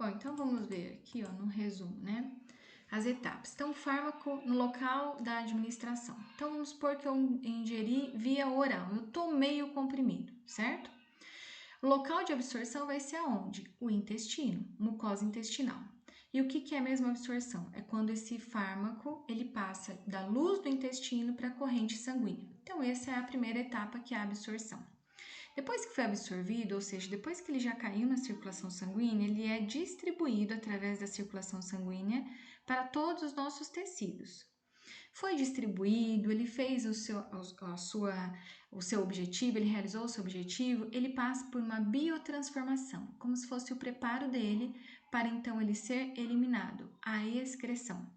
Bom, então vamos ver aqui, ó, no resumo, né? As etapas. Então, o fármaco no local da administração. Então, vamos supor que eu ingeri via oral, eu tomei o comprimido, certo? O local de absorção vai ser aonde? O intestino, mucosa intestinal. E o que é mesmo absorção? É quando esse fármaco ele passa da luz do intestino para a corrente sanguínea. Então, essa é a primeira etapa, que é a absorção. Depois que foi absorvido, ou seja, depois que ele já caiu na circulação sanguínea, ele é distribuído através da circulação sanguínea para todos os nossos tecidos. Foi distribuído, ele fez o seu objetivo, ele realizou o seu objetivo, ele passa por uma biotransformação, como se fosse o preparo dele para então ele ser eliminado, a excreção.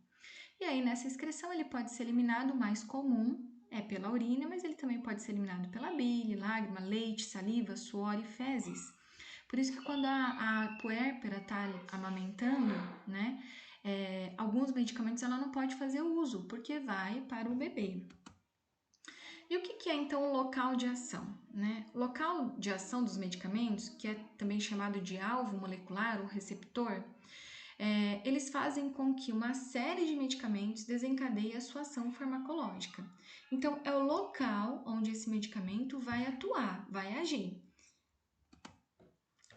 E aí nessa excreção ele pode ser eliminado, o mais comum é pela urina, mas ele também pode ser eliminado pela bile, lágrima, leite, saliva, suor e fezes. Por isso que quando a puérpera está amamentando, né, alguns medicamentos ela não pode fazer uso, porque vai para o bebê. E o que é então o local de ação? Né? O local de ação dos medicamentos, que é também chamado de alvo molecular ou receptor, eles fazem com que uma série de medicamentos desencadeie a sua ação farmacológica. Então, é o local onde esse medicamento vai atuar, vai agir.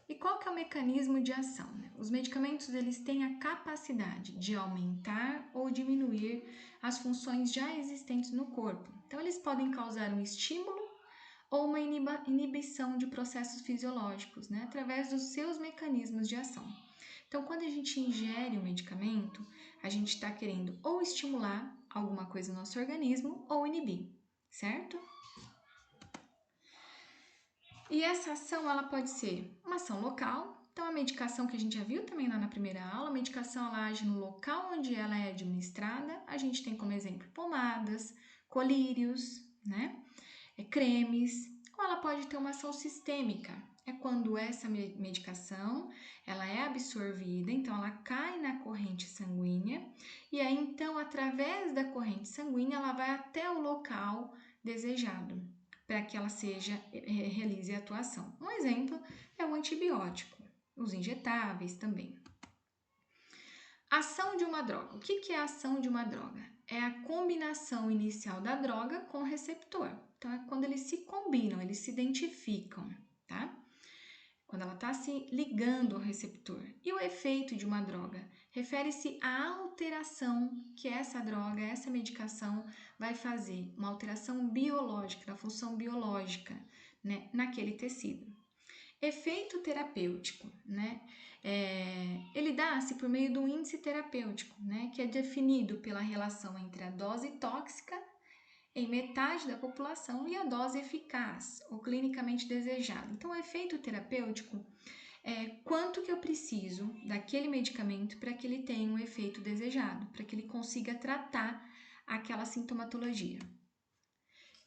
E qual que é o mecanismo de ação? Os medicamentos eles têm a capacidade de aumentar ou diminuir as funções já existentes no corpo. Então, eles podem causar um estímulo ou uma inibição de processos fisiológicos, né, através dos seus mecanismos de ação. Então, quando a gente ingere um medicamento, a gente está querendo ou estimular alguma coisa no nosso organismo ou inibir, certo? E essa ação, ela pode ser uma ação local. Então, a medicação que a gente já viu também lá na primeira aula, a medicação ela age no local onde ela é administrada. A gente tem como exemplo pomadas, colírios, né? Cremes. Ou ela pode ter uma ação sistêmica. É quando essa medicação ela é absorvida, então ela cai na corrente sanguínea e aí então através da corrente sanguínea ela vai até o local desejado para que ela realize a atuação. Um exemplo é o antibiótico, os injetáveis também. Ação de uma droga. O que é a ação de uma droga? É a combinação inicial da droga com o receptor. Então, é quando eles se combinam, eles se identificam, tá? Quando ela está se ligando ao receptor. E o efeito de uma droga? Refere-se à alteração que essa droga, essa medicação vai fazer. Uma alteração biológica, na função biológica, né, naquele tecido. Efeito terapêutico, né? Ele dá-se por meio do índice terapêutico, né? Que é definido pela relação entre a dose tóxica em metade da população e a dose eficaz ou clinicamente desejada. Então, o efeito terapêutico é quanto que eu preciso daquele medicamento para que ele tenha um efeito desejado, para que ele consiga tratar aquela sintomatologia.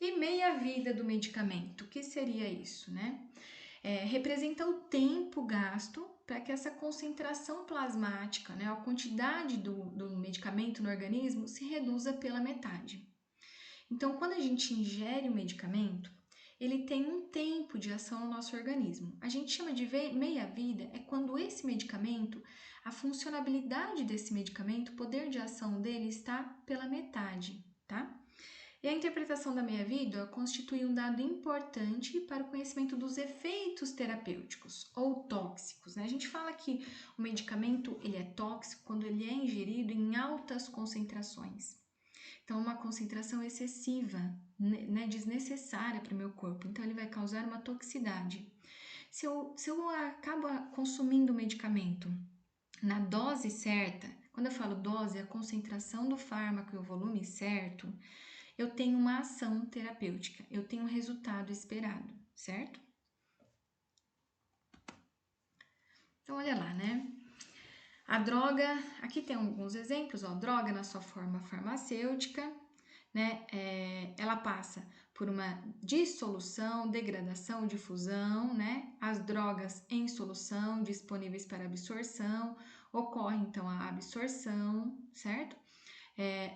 E meia-vida do medicamento, o que seria isso, né? Representa o tempo gasto para que essa concentração plasmática, né, a quantidade do medicamento no organismo se reduza pela metade. Então, quando a gente ingere o medicamento, ele tem um tempo de ação no nosso organismo. A gente chama de meia-vida, é quando esse medicamento, a funcionalidade desse medicamento, o poder de ação dele está pela metade, tá? E a interpretação da meia-vida constitui um dado importante para o conhecimento dos efeitos terapêuticos ou tóxicos, né? A gente fala que o medicamento ele é tóxico quando ele é ingerido em altas concentrações. Então, uma concentração excessiva, né, desnecessária para o meu corpo. Então, ele vai causar uma toxicidade. Se eu acabo consumindo o medicamento na dose certa, quando eu falo dose, a concentração do fármaco e o volume certo, eu tenho uma ação terapêutica, eu tenho um resultado esperado, certo? Então, olha lá, né? A droga, aqui tem alguns exemplos, ó, droga na sua forma farmacêutica, né? Ela passa por uma dissolução, degradação, difusão, né? As drogas em solução disponíveis para absorção, ocorre então a absorção, certo?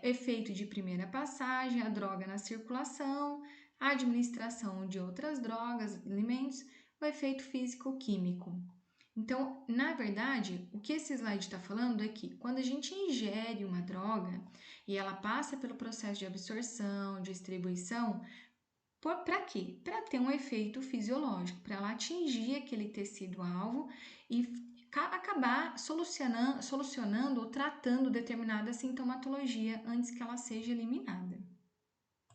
Efeito de primeira passagem, a droga na circulação, a administração de outras drogas, alimentos, o efeito físico-químico. Então, na verdade, o que esse slide está falando é que quando a gente ingere uma droga e ela passa pelo processo de absorção, distribuição, para quê? Para ter um efeito fisiológico, para ela atingir aquele tecido-alvo e acabar solucionando ou tratando determinada sintomatologia antes que ela seja eliminada.